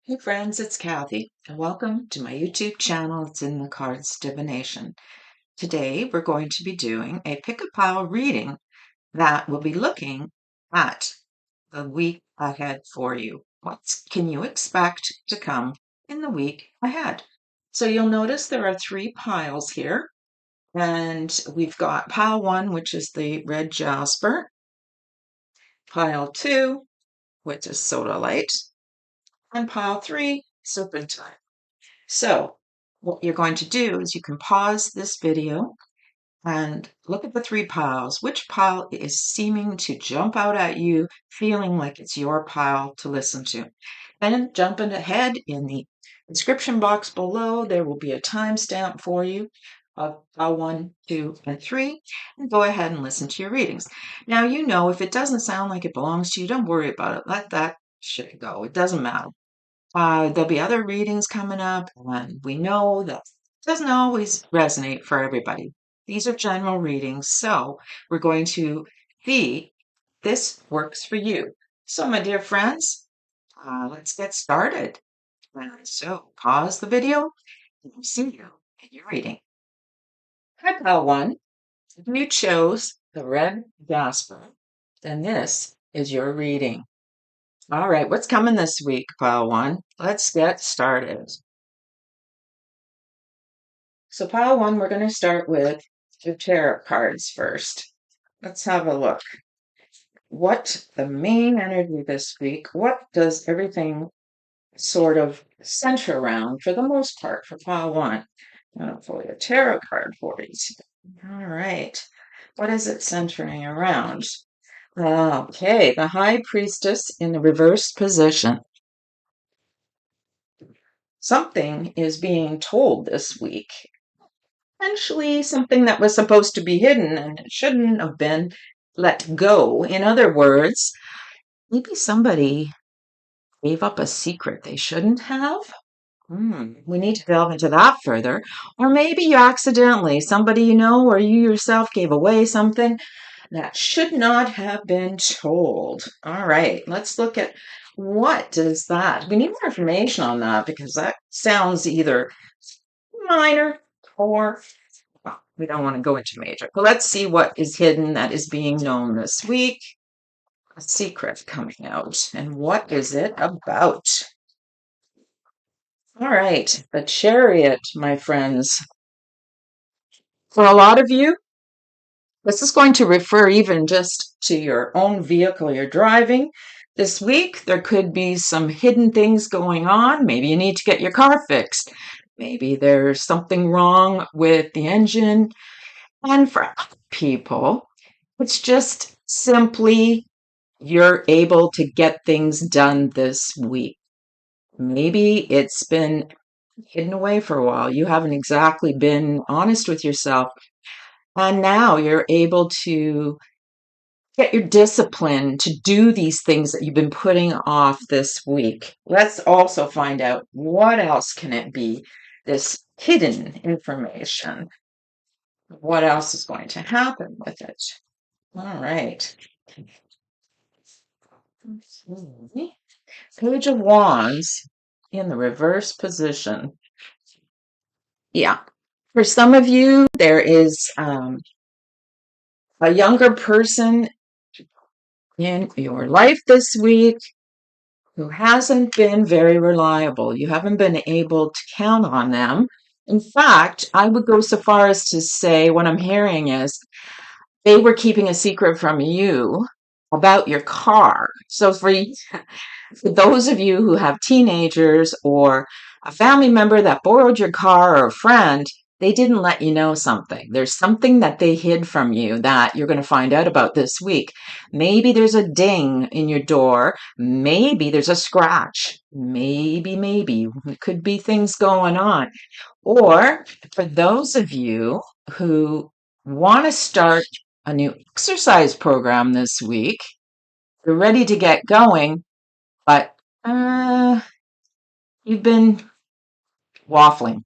Hey friends, it's Kathy, and welcome to my YouTube channel. It's in the Cards Divination. Today we're going to be doing a pick-a-pile reading that will be looking at the week ahead for you. What can you expect to come in the week ahead? So you'll notice there are three piles here, and we've got pile one, which is the red jasper, pile two, which is sodalite, and pile three, serpentine. So what you're going to do is you can pause this video and look at the three piles. Which pile is seeming to jump out at you, feeling like it's your pile to listen to? And jumping ahead in the description box below, there will be a timestamp for you of pile 1, 2, and 3, and go ahead and listen to your readings. Now, you know, if it doesn't sound like it belongs to you, don't worry about it. Let that shit go. It doesn't matter. There'll be other readings coming up, and we know that it doesn't always resonate for everybody. These are general readings, so we're going to see if this works for you. So, my dear friends, let's get started. So, pause the video, and I'll see you in your reading. Hi, pile one. If you chose the red jasper, then this is your reading. All right, what's coming this week, pile one? Let's get started. So pile one, we're going to start with the tarot cards first. Let's have a look. What the main energy this week, what does everything sort of center around for the most part for pile one? I'm going to pull a tarot card for you. All right. What is it centering around? Okay, the High Priestess in the reversed position. Something is being told this week. Potentially something that was supposed to be hidden and it shouldn't have been let go. In other words, maybe somebody gave up a secret they shouldn't have. We need to delve into that further. Or maybe you accidentally, somebody you know, or you yourself gave away something that should not have been told. All right, let's look at what does that. We need more information on that because that sounds either minor or well, we don't want to go into major. But let's see what is hidden that is being known this week. A secret coming out. And what is it about? All right, the Chariot, my friends. For a lot of you, this is going to refer even just to your own vehicle you're driving. This week, there could be some hidden things going on. Maybe you need to get your car fixed. Maybe there's something wrong with the engine. And for other people, it's just simply you're able to get things done this week. Maybe it's been hidden away for a while. You haven't exactly been honest with yourself. And now you're able to get your discipline to do these things that you've been putting off this week. Let's also find out what else can it be, this hidden information. What else is going to happen with it? All right. Page of Wands in the reverse position. Yeah. For some of you, there is a younger person in your life this week who hasn't been very reliable. You haven't been able to count on them. In fact, I would go so far as to say what I'm hearing is they were keeping a secret from you about your car. So for those of you who have teenagers or a family member that borrowed your car or a friend, they didn't let you know something. There's something that they hid from you that you're going to find out about this week. Maybe there's a ding in your door. Maybe there's a scratch. Maybe. It could be things going on. Or for those of you who want to start a new exercise program this week, you're ready to get going, but you've been waffling.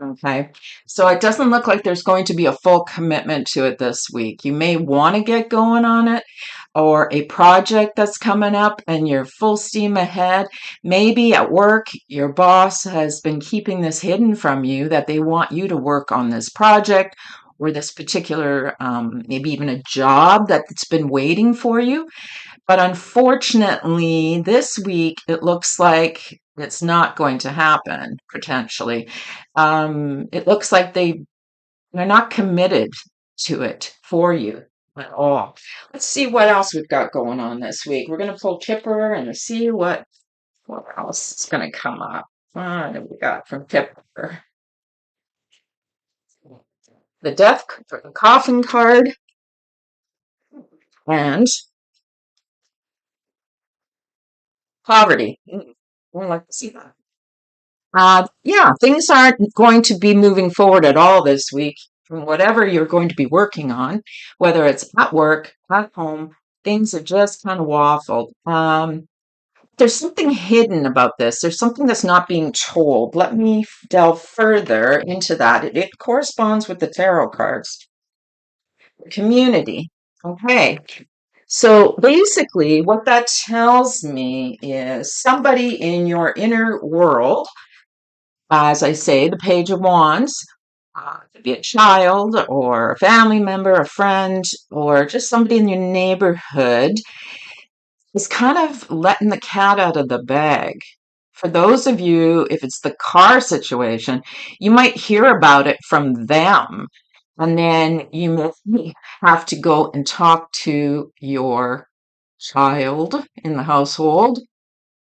Okay, so it doesn't look like there's going to be a full commitment to it this week. You may want to get going on it, or a project that's coming up and you're full steam ahead. Maybe at work, your boss has been keeping this hidden from you that they want you to work on this project or this particular, maybe even a job that's been waiting for you. But unfortunately, this week it looks like it's not going to happen, potentially. It looks like they're not committed to it for you at all. Let's see what else we've got going on this week. We're going to pull Kipper and see what else is going to come up. What have we got from Kipper? The death, the coffin card, and poverty. I like to see that. Yeah, things aren't going to be moving forward at all this week from whatever you're going to be working on, whether it's at work, at home, things are just kind of waffled. There's something hidden about this. There's something that's not being told. Let me delve further into that. It corresponds with the tarot cards. Community. Okay. So basically, what that tells me is somebody in your inner world, as I say, the Page of Wands, could be a child or a family member, a friend, or just somebody in your neighborhood, is kind of letting the cat out of the bag. For those of you, if it's the car situation, you might hear about it from them. And then you may have to go and talk to your child in the household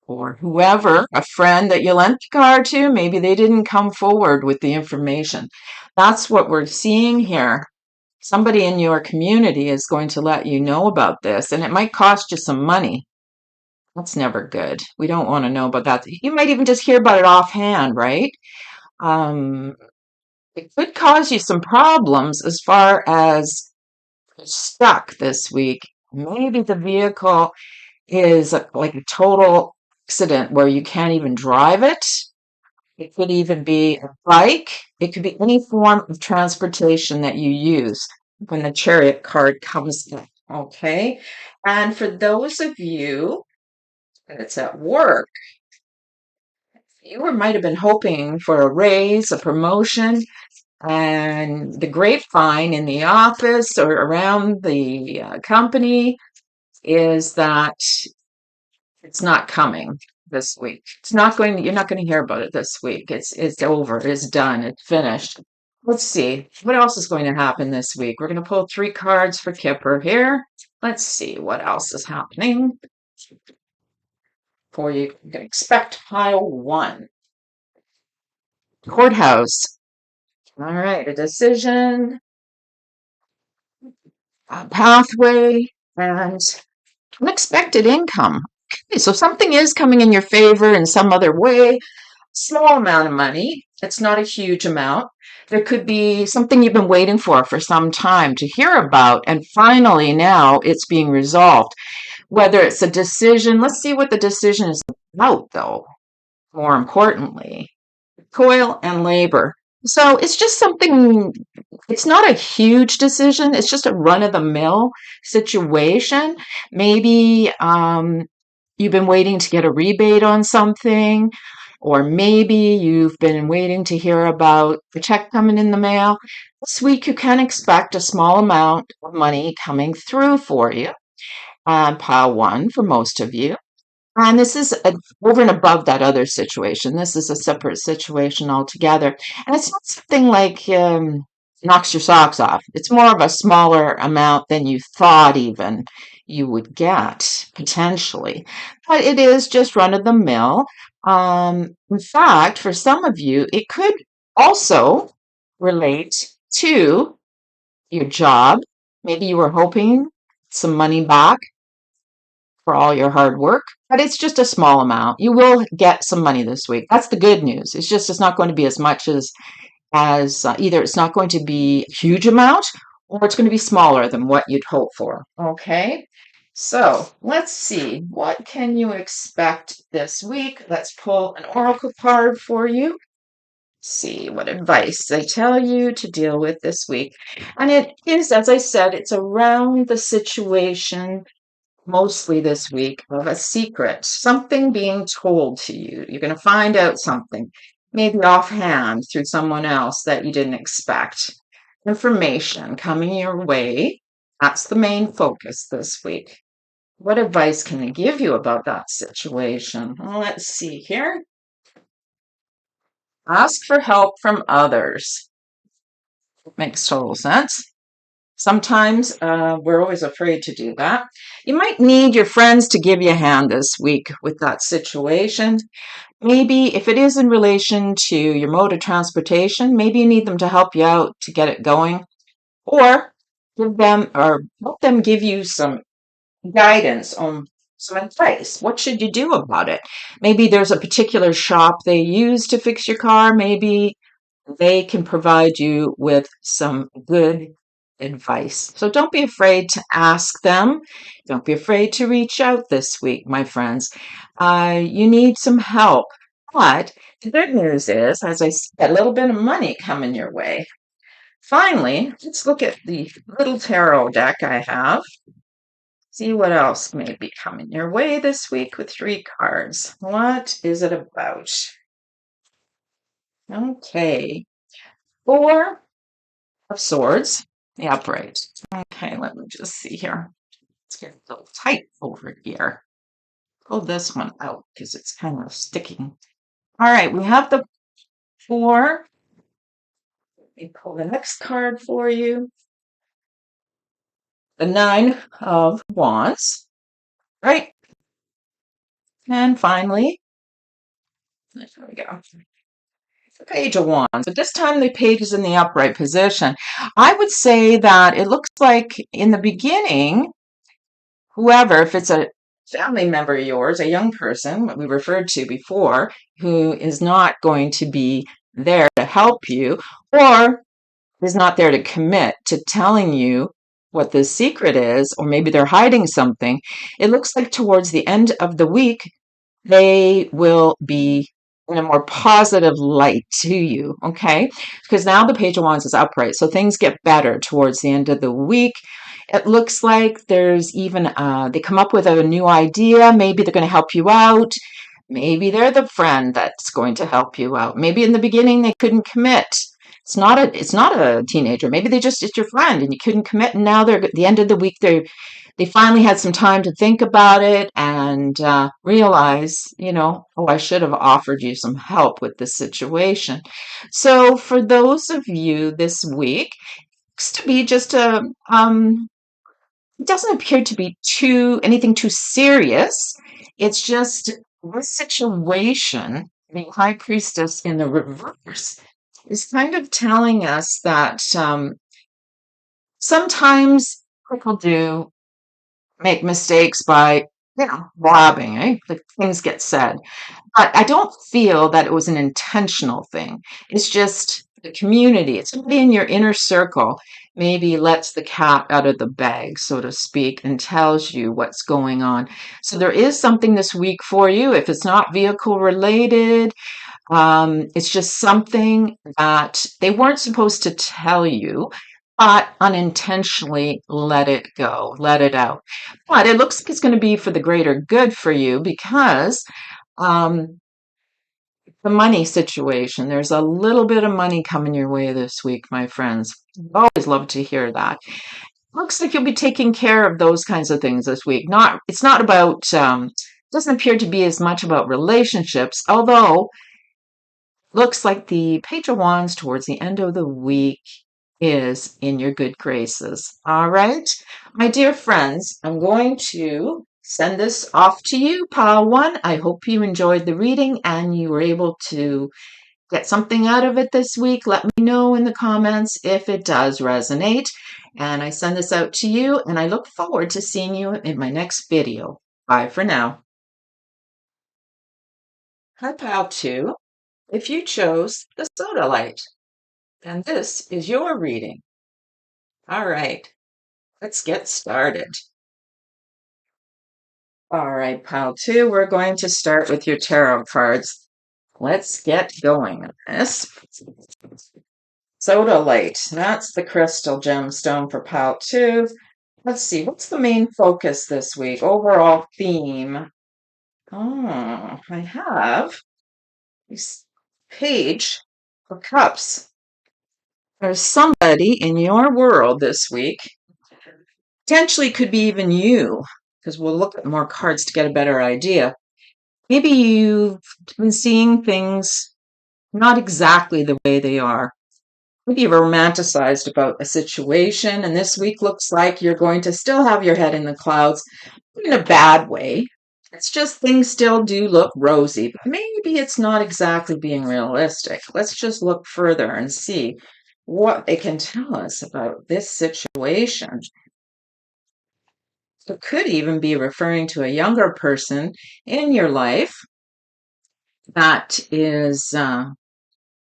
or whoever, a friend that you lent the car to. Maybe they didn't come forward with the information. That's what we're seeing here. Somebody in your community is going to let you know about this, and it might cost you some money. That's never good. We don't want to know about that. You might even just hear about it offhand, right? Um, it could cause you some problems as far as you're stuck this week. Maybe the vehicle is like a total accident where you can't even drive it. It could even be a bike. It could be any form of transportation that you use when the chariot card comes in. Okay. And for those of you that's at work, might have been hoping for a raise, a promotion, and the grapevine in the office or around the company is that it's not coming this week. It's not going, you're not going to hear about it this week. It's over. It's done. It's finished. Let's see what else is going to happen this week. We're going to pull 3 cards for Kipper here. Let's see what else is happening for you. You can expect pile 1. Courthouse. All right, a decision, a pathway, and unexpected income. Okay, so something is coming in your favor in some other way. Small amount of money. It's not a huge amount. There could be something you've been waiting for some time to hear about, and finally now it's being resolved. Whether it's a decision, let's see what the decision is about, though, more importantly. Toil and labor. So it's just something, it's not a huge decision. It's just a run of the mill situation. Maybe you've been waiting to get a rebate on something, or maybe you've been waiting to hear about a check coming in the mail. This week you can expect a small amount of money coming through for you. Pile 1 for most of you. And this is over and above that other situation. This is a separate situation altogether. And it's not something like knocks your socks off. It's more of a smaller amount than you thought even you would get, potentially. But it is just run of the mill. In fact, for some of you, it could also relate to your job. Maybe you were hoping some money back for all your hard work, but it's just a small amount. You will get some money this week. That's the good news. It's just it's not going to be as much as either it's not going to be a huge amount or it's going to be smaller than what you'd hope for. Okay. So let's see. What can you expect this week? Let's pull an oracle card for you. See what advice they tell you to deal with this week. And it is, as I said, it's around the situation mostly this week of a secret, something being told to you. You're going to find out something, maybe offhand through someone else that you didn't expect. Information coming your way. That's the main focus this week. What advice can they give you about that situation? Well, let's see here. Ask for help from others. Makes total sense. Sometimes we're always afraid to do that. You might need your friends to give you a hand this week with that situation. Maybe if it is in relation to your mode of transportation, maybe you need them to help you out to get it going, or give them or help them give you some guidance on some advice. What should you do about it? Maybe there's a particular shop they use to fix your car. Maybe they can provide you with some good advice. So don't be afraid to ask them. Don't be afraid to reach out this week, my friends. You need some help. But the good news is, as I said, a little bit of money coming your way. Finally, let's look at the little tarot deck I have. See what else may be coming your way this week with 3 cards. What is it about? Okay. 4 of Swords, the upright. Okay, let me just see here. Let's get a little tight over here. Pull this one out because it's kind of sticking. All right, we have the 4. Let me pull the next card for you. The 9 of Wands, right? And finally, there we go. The Page of Wands, but this time the page is in the upright position. I would say that it looks like in the beginning, whoever, if it's a family member of yours, a young person, what we referred to before, who is not going to be there to help you, or is not there to commit to telling you what the secret is, or maybe they're hiding something, it looks like towards the end of the week, they will be in a more positive light to you, okay? Because now the Page of Wands is upright, so things get better towards the end of the week. It looks like there's even, they come up with a new idea. Maybe they're going to help you out. Maybe they're the friend that's going to help you out. Maybe in the beginning they couldn't commit. It's not a teenager. Maybe it's your friend and you couldn't commit. And now they're at the end of the week, they finally had some time to think about it and realize, oh, I should have offered you some help with this situation. So for those of you this week, looks to be just it doesn't appear to be anything too serious. It's just this situation, the High Priestess in the reverse, is kind of telling us that sometimes people do make mistakes by, blabbing, eh? Like things get said. But I don't feel that it was an intentional thing. It's just the community. It's somebody in your inner circle maybe lets the cat out of the bag, so to speak, and tells you what's going on. So there is something this week for you. If it's not vehicle related, it's just something that they weren't supposed to tell you, but unintentionally let it go, let it out. But it looks like it's going to be for the greater good for you because um, the money situation, there's a little bit of money coming your way this week, my friends. Always love to hear that. Looks like you'll be taking care of those kinds of things this week. It's not about, doesn't appear to be as much about relationships, although looks like the Page of Wands towards the end of the week is in your good graces. All right, my dear friends, I'm going to send this off to you, Pile 1. I hope you enjoyed the reading and you were able to get something out of it this week. Let me know in the comments if it does resonate. And I send this out to you, and I look forward to seeing you in my next video. Bye for now. Hi, Pile 2. If you chose the soda light, then this is your reading. All right, let's get started. All right, Pile 2, we're going to start with your tarot cards. let's get going on this. Sodalite, that's the crystal gemstone for pile 2. Let's see, what's the main focus this week? Overall theme. Oh, I have this page for cups. There's somebody in your world this week, potentially could be even you, because we'll look at more cards to get a better idea. Maybe you've been seeing things not exactly the way they are. Maybe you've romanticized about a situation, and this week looks like you're going to still have your head in the clouds in a bad way. It's just things still do look rosy, but maybe it's not exactly being realistic. Let's just look further and see what it can tell us about this situation. It could even be referring to a younger person in your life that is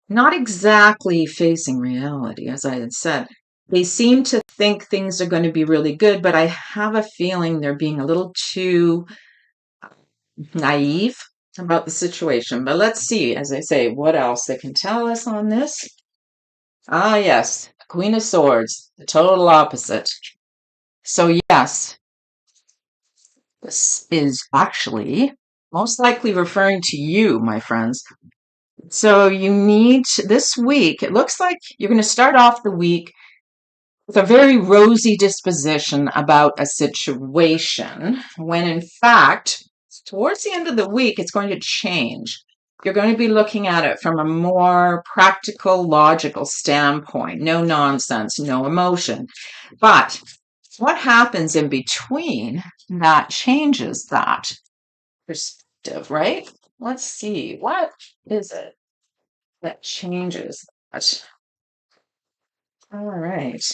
not exactly facing reality, as I had said. They seem to think things are going to be really good, but I have a feeling they're being a little too naive about the situation. But let's see, as I say, what else they can tell us on this. Ah, yes, Queen of Swords, the total opposite. So, yes, this is actually most likely referring to you, my friends. So you need this week, it looks like you're going to start off the week with a very rosy disposition about a situation, when in fact, towards the end of the week, it's going to change. You're going to be looking at it from a more practical, logical standpoint. No nonsense, no emotion. But what happens in between that changes that perspective, right? Let's see. What is it that changes that? All right.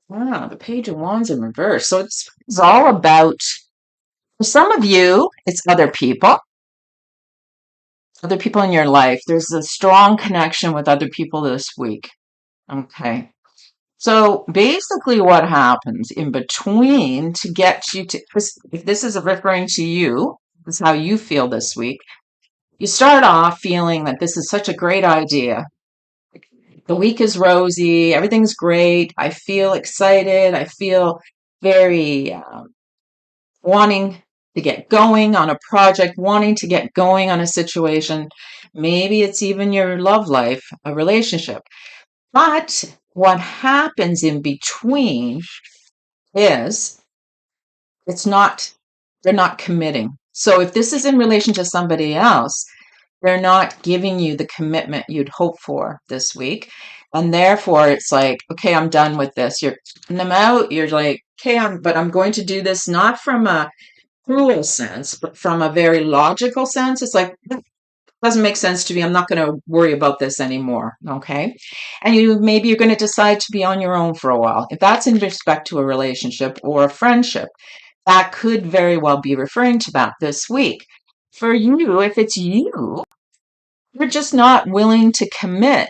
Wow, the Page of Wands in reverse. So it's all about, for some of you, it's other people in your life. There's a strong connection with other people this week. Okay. So basically, what happens in between to get you to, if this is referring to you, this is how you feel this week. You start off feeling that this is such a great idea. The week is rosy, everything's great. I feel excited. I feel very wanting to get going on a project, wanting to get going on a situation. Maybe it's even your love life, a relationship. But what happens in between is they're not committing. So if this is in relation to somebody else, they're not giving you the commitment you'd hope for this week. And therefore it's like, okay, I'm done with this. You're putting them out. You're like, okay, but I'm going to do this not from a cruel sense, but from a very logical sense. It's like, doesn't make sense to me. I'm not going to worry about this anymore. Okay. And maybe you're going to decide to be on your own for a while. If that's in respect to a relationship or a friendship, that could very well be referring to that this week. For you, if it's you, you're just not willing to commit.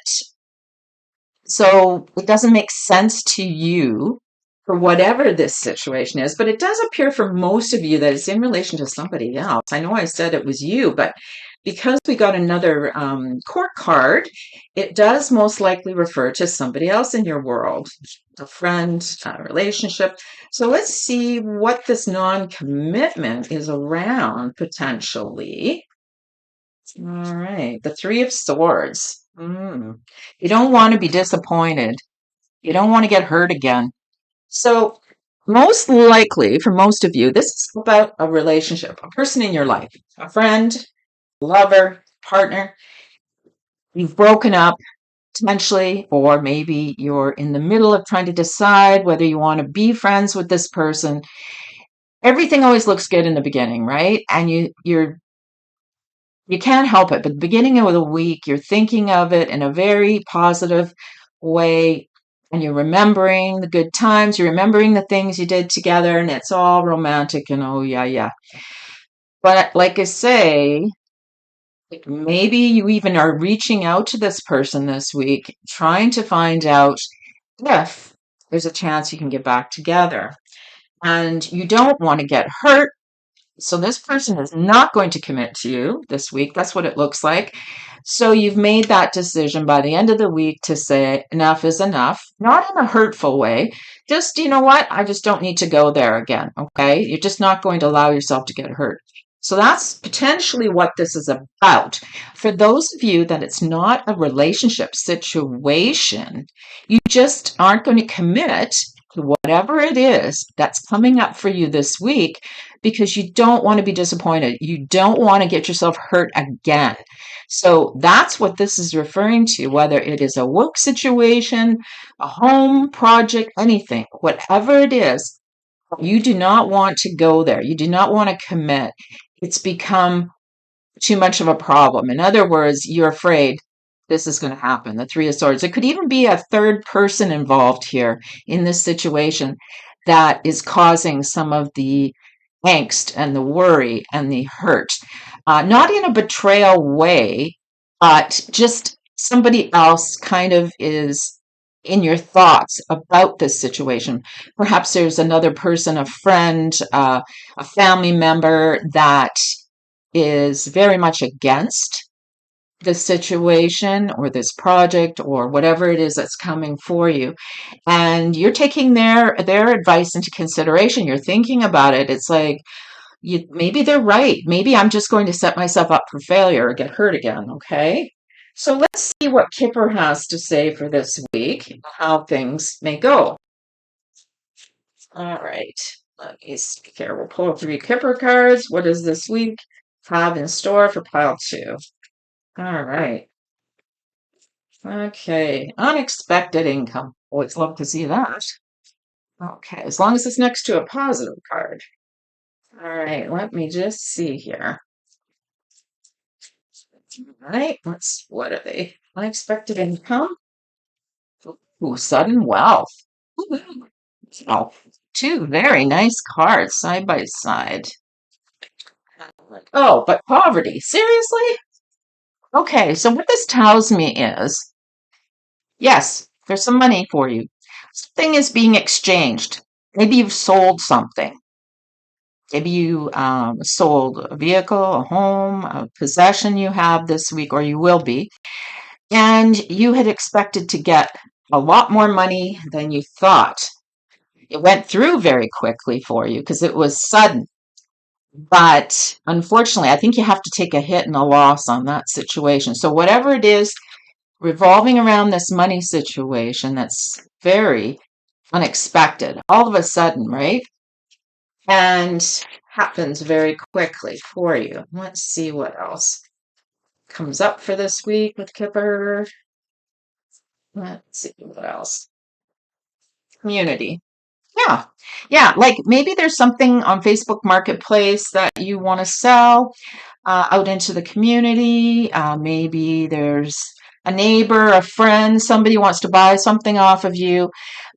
So it doesn't make sense to you for whatever this situation is, but it does appear for most of you that it's in relation to somebody else. I know I said it was you, but because we got another court card, it does most likely refer to somebody else in your world, a friend, a relationship. So let's see what this non-commitment is around potentially. All right, the Three of Swords. You don't want to be disappointed. You don't want to get hurt again. So most likely, for most of you, this is about a relationship, a person in your life, a friend, lover, partner. You've broken up potentially, or maybe you're in the middle of trying to decide whether you want to be friends with this person. Everything always looks good in the beginning, right? And you can't help it, but the beginning of the week, you're thinking of it in a very positive way, and you're remembering the good times, you're remembering the things you did together, and it's all romantic and oh, yeah, yeah. But like I say, maybe you even are reaching out to this person this week, trying to find out if there's a chance you can get back together. And you don't want to get hurt. So this person is not going to commit to you this week. That's what it looks like. So you've made that decision by the end of the week to say enough is enough, not in a hurtful way. Just, you know what? I just don't need to go there again. Okay. You're just not going to allow yourself to get hurt. So that's potentially what this is about. For those of you that it's not a relationship situation, you just aren't going to commit to whatever it is that's coming up for you this week because you don't want to be disappointed. You don't want to get yourself hurt again. So that's what this is referring to, whether it is a work situation, a home project, anything, whatever it is, you do not want to go there. You do not want to commit. It's become too much of a problem. In other words, you're afraid this is going to happen, the Three of Swords. It could even be a third person involved here in this situation that is causing some of the angst and the worry and the hurt. Not in a betrayal way, but just somebody else kind of is in your thoughts about this situation. Perhaps there's another person, a friend, a family member that is very much against the situation or this project or whatever it is that's coming for you, and you're taking their advice into consideration. You're thinking about it. It's like, maybe they're right. Maybe I'm just going to set myself up for failure or get hurt again. Okay, so let's see what Kipper has to say for this week, how things may go. All right, let me see here. We'll pull 3 Kipper cards. What does this week have in store for pile 2? All right. Okay. Unexpected income. Always love to see that. Okay. As long as it's next to a positive card. All right. Let me just see here. All right. What are they? Unexpected income. Ooh, sudden wealth. Ooh, oh, 2 very nice cards side by side. Oh, but poverty. Seriously? Okay. So what this tells me is, yes, there's some money for you. Something is being exchanged. Maybe you've sold something. Maybe you sold a vehicle, a home, a possession you have this week, or you will be, and you had expected to get a lot more money than you thought. It went through very quickly for you because it was sudden. But unfortunately, I think you have to take a hit and a loss on that situation. So, whatever it is revolving around this money situation that's very unexpected, all of a sudden, right? And happens very quickly for you. Let's see what else comes up for this week with Kipper. Let's see what else. Community. Yeah. Yeah. Like maybe there's something on Facebook Marketplace that you want to sell out into the community. Maybe there's a neighbor, a friend, somebody wants to buy something off of you,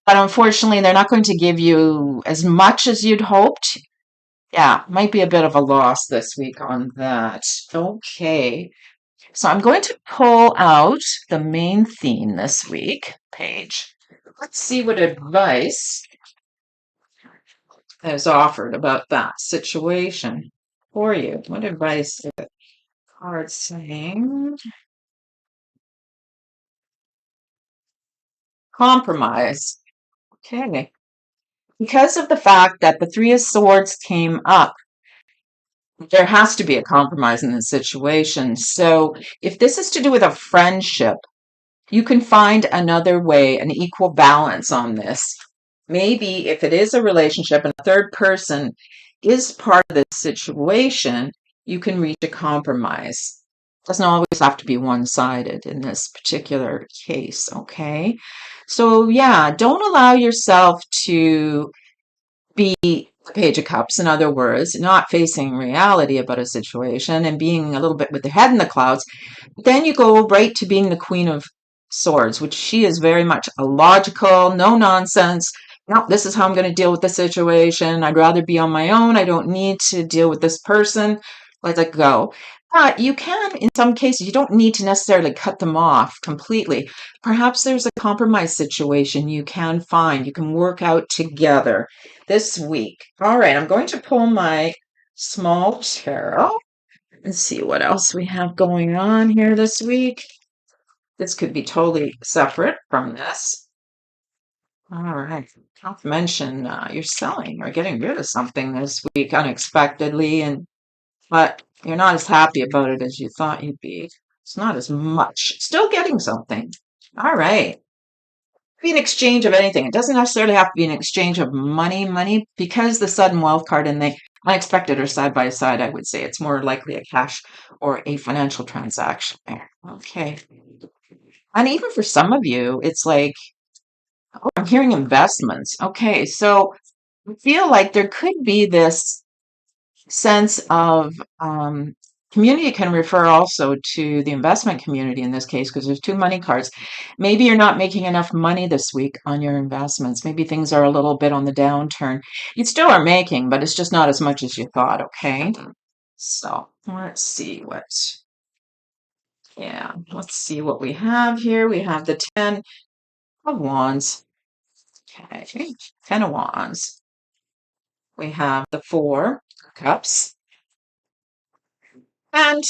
but unfortunately, they're not going to give you as much as you'd hoped. Yeah, might be a bit of a loss this week on that. Okay, so I'm going to pull out the main theme this week page. Let's see what advice is offered about that situation for you. What advice is the card saying? Compromise. Okay. Because of the fact that the Three of Swords came up, there has to be a compromise in this situation. So if this is to do with a friendship, you can find another way, an equal balance on this. Maybe if it is a relationship and a third person is part of this situation, you can reach a compromise. It doesn't always have to be one-sided in this particular case, okay? So yeah, don't allow yourself to be the Page of Cups, in other words, not facing reality about a situation and being a little bit with the head in the clouds. Then you go right to being the Queen of Swords, which she is very much a logical, no nonsense. No, this is how I'm going to deal with the situation. I'd rather be on my own. I don't need to deal with this person. Let it go. But you can, in some cases, you don't need to necessarily cut them off completely. Perhaps there's a compromise situation you can find, you can work out together this week. All right, I'm going to pull my small tarot. Let's see what else we have going on here this week. This could be totally separate from this. All right. Not to mention you're selling or getting rid of something this week unexpectedly, but you're not as happy about it as you thought you'd be. It's not as much. Still getting something. All right. Be an exchange of anything. It doesn't necessarily have to be an exchange of money, because the sudden wealth card and the unexpected are side by side. I would say it's more likely a cash or a financial transaction there. Okay. And even for some of you, it's like, oh, I'm hearing investments. Okay, so I feel like there could be this sense of community can refer also to the investment community in this case, because there's two money cards. Maybe you're not making enough money this week on your investments. Maybe things are a little bit on the downturn. You still are making, but it's just not as much as you thought, okay? So let's see let's see what we have here. We have the 10 of Wands. Okay, 10 of Wands. We have the 4 of Cups. And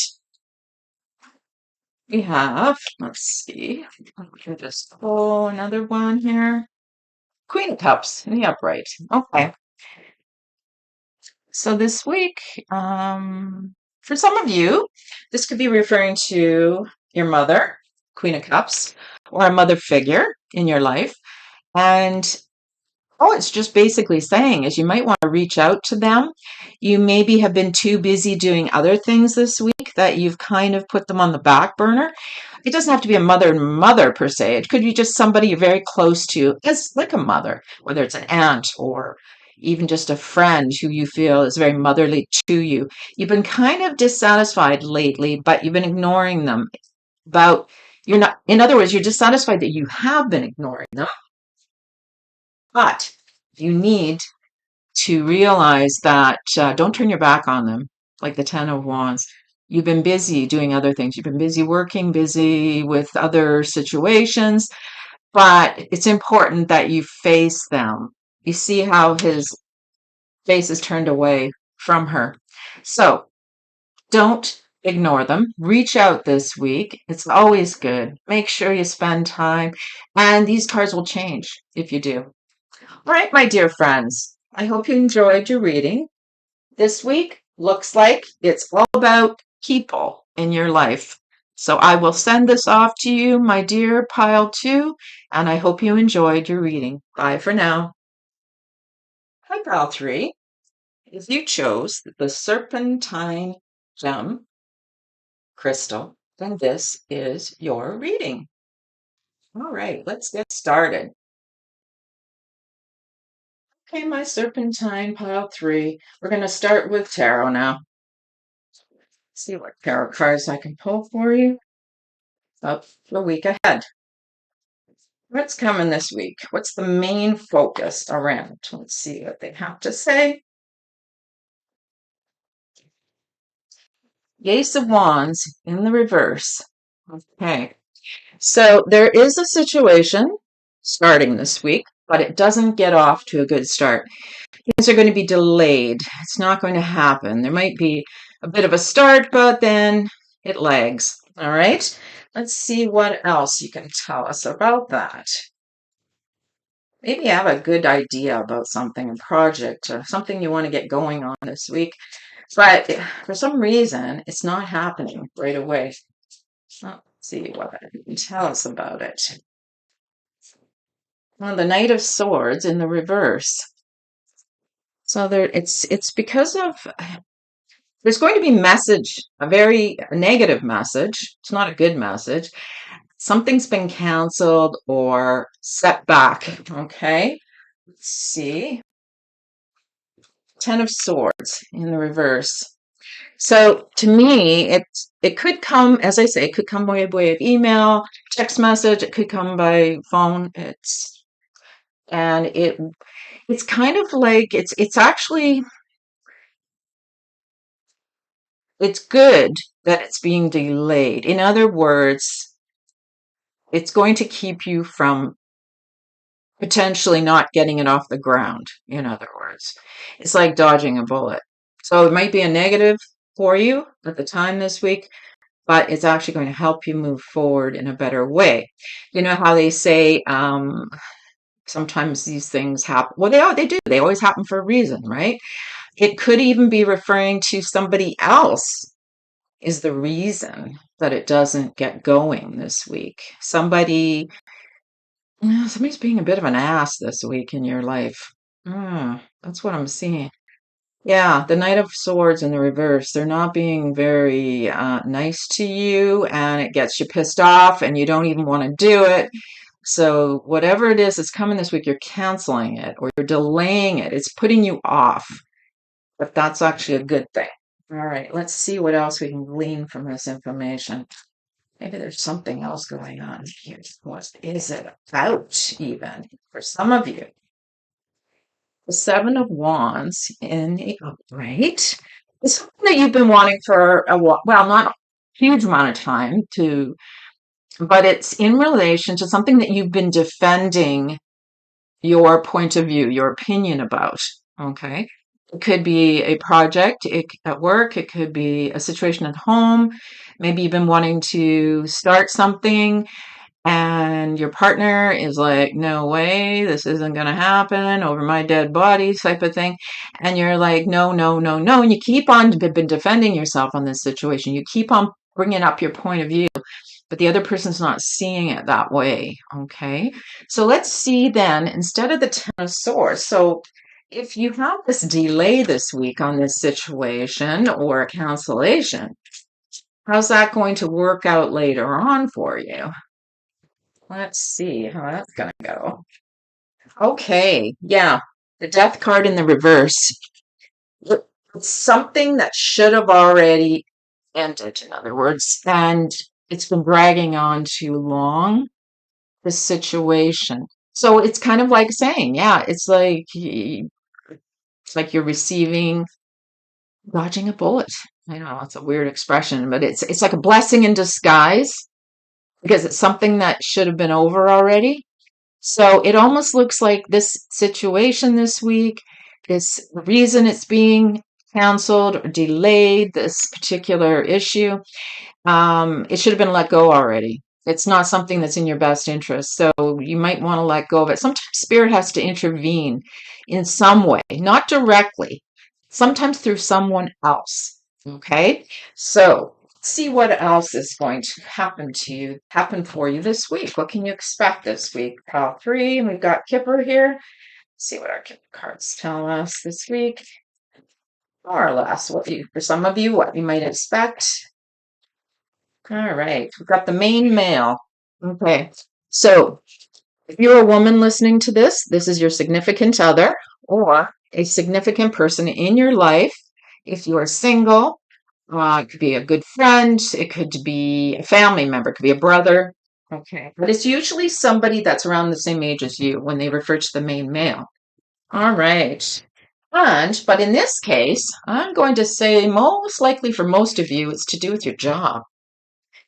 we have, let's see, I can just pull another one here. Queen of Cups in the upright. Okay. So this week, for some of you, this could be referring to your mother, Queen of Cups, or a mother figure in your life. And all it's just basically saying is you might want to reach out to them. You maybe have been too busy doing other things this week that you've kind of put them on the back burner. It doesn't have to be a mother per se. It could be just somebody you're very close to, as like a mother, whether it's an aunt or even just a friend who you feel is very motherly to you. You've been kind of dissatisfied lately, but you've been ignoring them. You're not, in other words, you're dissatisfied that you have been ignoring them, but you need to realize that don't turn your back on them, like the 10 of Wands. You've been busy doing other things. You've been busy working, busy with other situations, but it's important that you face them. You see how his face is turned away from her. So don't ignore them. Reach out this week. It's always good. Make sure you spend time, and these cards will change if you do. All right, my dear friends, I hope you enjoyed your reading. This week looks like it's all about people in your life. So I will send this off to you, my dear pile 2, and I hope you enjoyed your reading. Bye for now. Hi, pile 3. If you chose the serpentine gem crystal, then this is your reading. All right, let's get started. Okay, my serpentine pile 3. We're going to start with tarot now. See what tarot cards I can pull for you up the week ahead. What's coming this week? What's the main focus around? Let's see what they have to say. Ace of Wands in the reverse. Okay, so there is a situation starting this week, but it doesn't get off to a good start. Things are going to be delayed. It's not going to happen. There might be a bit of a start, but then it lags. All right, let's see what else you can tell us about that. Maybe you have a good idea about something, a project, or something you want to get going on this week, but for some reason, it's not happening right away. Let's see what you can tell us about it. Well, the Knight of Swords in the reverse. So it's because of there's going to be a very negative message. It's not a good message. Something's been canceled or set back. Okay, let's see. 10 of Swords in the reverse. So to me, it could come, as I say, it could come by way of email, text message. It could come by phone. It's kind of like it's actually it's good that it's being delayed. In other words, it's going to keep you from potentially not getting it off the ground. In other words, it's like dodging a bullet. So it might be a negative for you at the time this week, but it's actually going to help you move forward in a better way. You know how they say sometimes these things happen. Well, they do. They always happen for a reason, right? It could even be referring to somebody else is the reason that it doesn't get going this week. Somebody's being a bit of an ass this week in your life. That's what I'm seeing. Yeah, the Knight of Swords in the reverse. They're not being very nice to you, and it gets you pissed off, and you don't even want to do it. So, whatever it is that's coming this week, you're canceling it or you're delaying it. It's putting you off, but that's actually a good thing. All right, let's see what else we can glean from this information. Maybe there's something else going on here. What is it about, even for some of you? The Seven of Wands in the upright is something that you've been wanting for a while. Well, not a huge amount of time but it's in relation to something that you've been defending your point of view, your opinion about. Okay. It could be a project at work. It could be a situation at home. Maybe you've been wanting to start something and your partner is like, no way, this isn't going to happen over my dead body type of thing. And you're like, no, no, no, no. And you keep on been defending yourself on this situation. You keep on bringing up your point of view, but the other person's not seeing it that way. Okay. So let's see then, instead of the Ten of Swords. So if you have this delay this week on this situation or a cancellation, how's that going to work out later on for you? Let's see how that's going to go. Okay. Yeah. The Death card in the reverse. It's something that should have already ended, in other words, and it's been dragging on too long, the situation. So it's kind of like saying, yeah, it's like you're dodging a bullet. I know it's a weird expression, but it's like a blessing in disguise because it's something that should have been over already. So it almost looks like this situation this week, this reason it's being canceled or delayed, this particular issue, it should have been let go already. It's not something that's in your best interest. So you might want to let go of it. Sometimes spirit has to intervene in some way, not directly, sometimes through someone else. Okay. So let's see what else is going to happen for you this week. What can you expect this week? Pile three, and we've got Kipper here. Let's see what our Kipper cards tell us this week. More or less, for some of you, what you might expect. All right, we've got the main male. Okay, so if you're a woman listening to this, this is your significant other or a significant person in your life. If you are single, it could be a good friend, it could be a family member, it could be a brother. Okay, but it's usually somebody that's around the same age as you when they refer to the main male. All right. But in this case, I'm going to say most likely for most of you, it's to do with your job.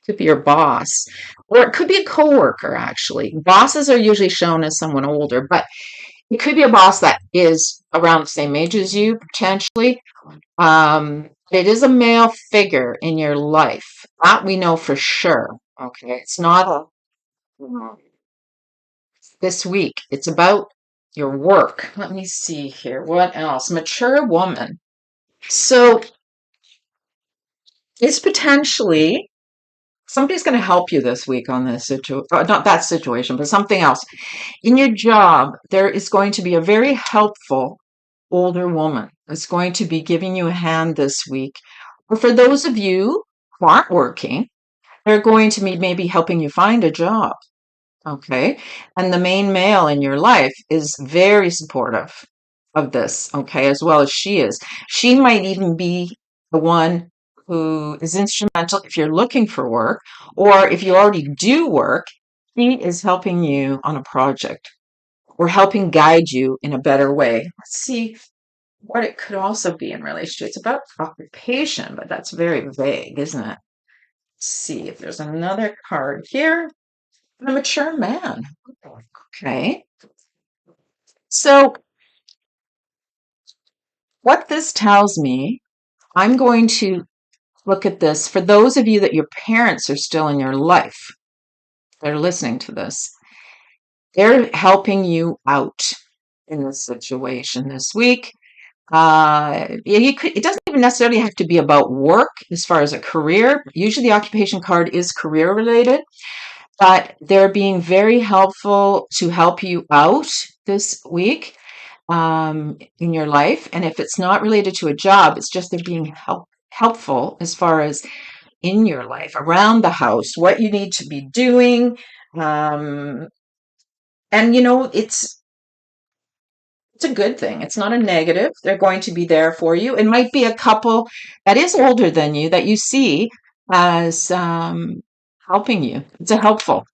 Could be your boss, or it could be a coworker, actually. Bosses are usually shown as someone older, but it could be a boss that is around the same age as you, potentially. It is a male figure in your life. That we know for sure. Okay, it's not this week. It's about your work. Let me see here. What else? Mature woman. So it's potentially somebody's going to help you this week on this situation, not that situation, but something else. In your job, there is going to be a very helpful older woman that's going to be giving you a hand this week. Or for those of you who aren't working, they're going to be maybe helping you find a job. Okay. And the main male in your life is very supportive of this. Okay. As well as she is. She might even be the one who is instrumental if you're looking for work, or if you already do work, she is helping you on a project or helping guide you in a better way. Let's see what it could also be in relation to. It's about occupation, but that's very vague, isn't it? Let's see if there's another card here. A mature man. Okay. So what this tells me I'm going to look at this for those of you that your parents are still in your life. They're listening to this. They're helping you out in this situation this week. It doesn't even necessarily have to be about work as far as a career. Usually the occupation card is career related, but they're being very helpful to help you out this week in your life. And if it's not related to a job, it's just they're being helpful as far as in your life, around the house, what you need to be doing. Um, and it's a good thing. It's not a negative. They're going to be there for you. It might be a couple that is older than you that you see as helping you. It's a helpful.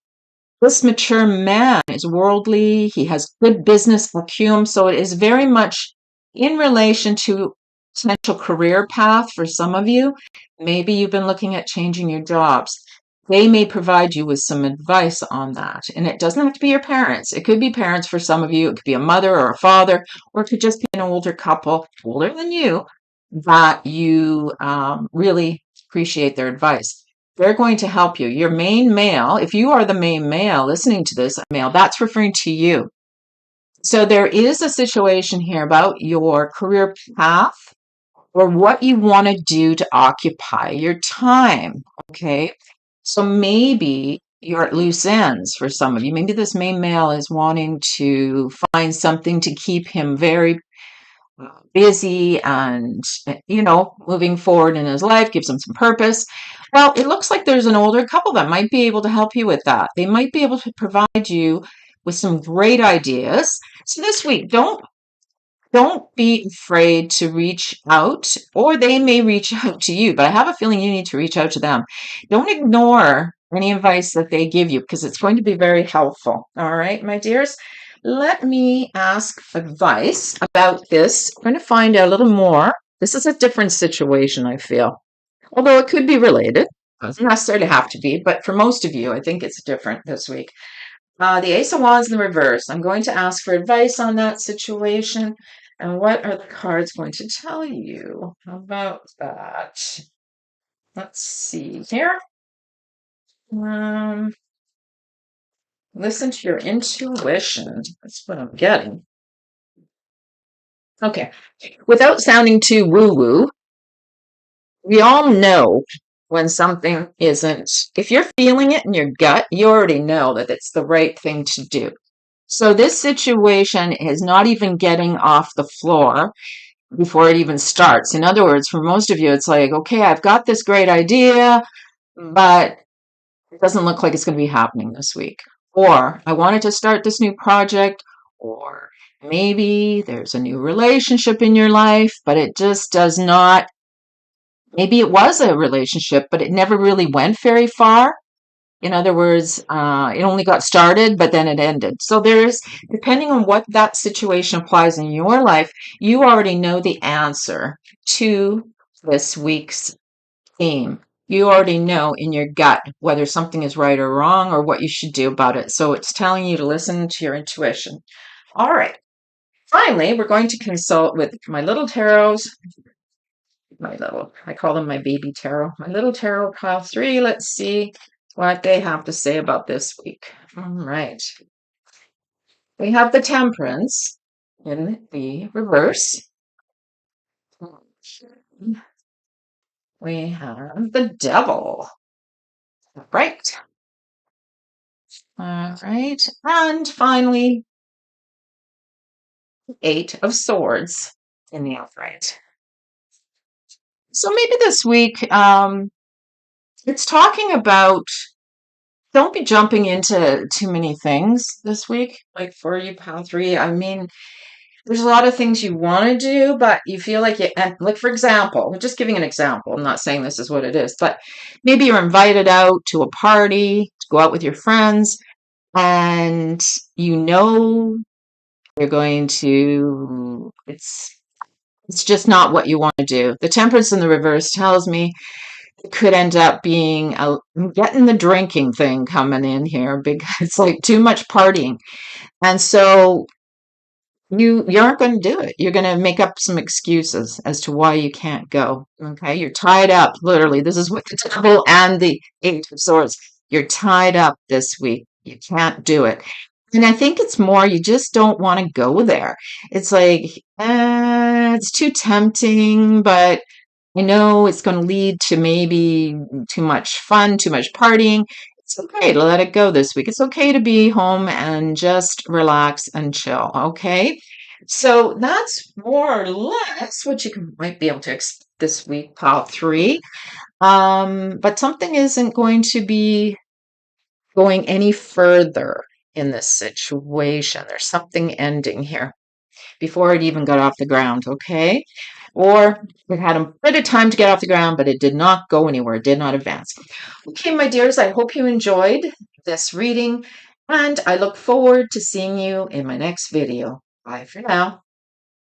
This mature man is worldly. He has good business acumen. So it is very much in relation to potential career path for some of you. Maybe you've been looking at changing your jobs. They may provide you with some advice on that. And it doesn't have to be your parents. It could be parents for some of you. It could be a mother or a father, or it could just be an older couple, older than you, that you really appreciate their advice. They're going to help you. Your main male, if you are the main male listening to this male, that's referring to you. So there is a situation here about your career path or what you want to do to occupy your time. Okay. So maybe you're at loose ends for some of you. Maybe this main male is wanting to find something to keep him very busy and, moving forward in his life, gives him some purpose. Well, it looks like there's an older couple that might be able to help you with that. They might be able to provide you with some great ideas. So this week, don't be afraid to reach out, or they may reach out to you, but I have a feeling you need to reach out to them. Don't ignore any advice that they give you because it's going to be very helpful. All right, my dears, let me ask advice about this. I'm going to find out a little more. This is a different situation, I feel, although it could be related. Doesn't necessarily have to be, but for most of you, I think it's different this week. The Ace of Wands in the reverse. I'm going to ask for advice on that situation. And what are the cards going to tell you about that? Let's see here. Listen to your intuition. That's what I'm getting. Okay. Without sounding too woo-woo, we all know when something isn't. If you're feeling it in your gut, you already know that it's the right thing to do. So this situation is not even getting off the floor before it even starts. In other words, for most of you, it's like, okay, I've got this great idea, but it doesn't look like it's going to be happening this week. Or I wanted to start this new project, or maybe there's a new relationship in your life, but it just does not. Maybe it was a relationship, but it never really went very far. In other words, it only got started, but then it ended. So depending on what that situation applies in your life, you already know the answer to this week's theme. You already know in your gut whether something is right or wrong or what you should do about it. So it's telling you to listen to your intuition. All right. Finally, we're going to consult with my little tarots. I call them my baby tarot. My little tarot pile 3. Let's see what they have to say about this week. All right. We have the Temperance in the reverse. We have the Devil. Right. All right. And finally, 8 of Swords in the upright. So maybe this week, it's talking about don't be jumping into too many things this week. Like for you, pile 3, I mean, there's a lot of things you want to do, but you feel like like for example, I'm just giving an example. I'm not saying this is what it is, but maybe you're invited out to a party to go out with your friends, and you're going to. It's just not what you want to do. The Temperance in the reverse tells me it could end up being getting the drinking thing coming in here because it's like too much partying, and so you aren't going to do it. You're going to make up some excuses as to why you can't go. Okay, you're tied up, literally. This is with the devil and the Eight of Swords. You're tied up this week. You can't do it. And I think it's more you just don't want to go there. It's like, it's too tempting, but I know it's going to lead to maybe too much fun, too much partying. It's okay to let it go this week. It's okay to be home and just relax and chill. Okay. So that's more or less what might be able to expect this week, pile three. But something isn't going to be going any further in this situation. There's something ending here before it even got off the ground, okay? Or it had a bit of time to get off the ground, but it did not go anywhere, it did not advance. Okay, my dears, I hope you enjoyed this reading, and I look forward to seeing you in my next video. Bye for now.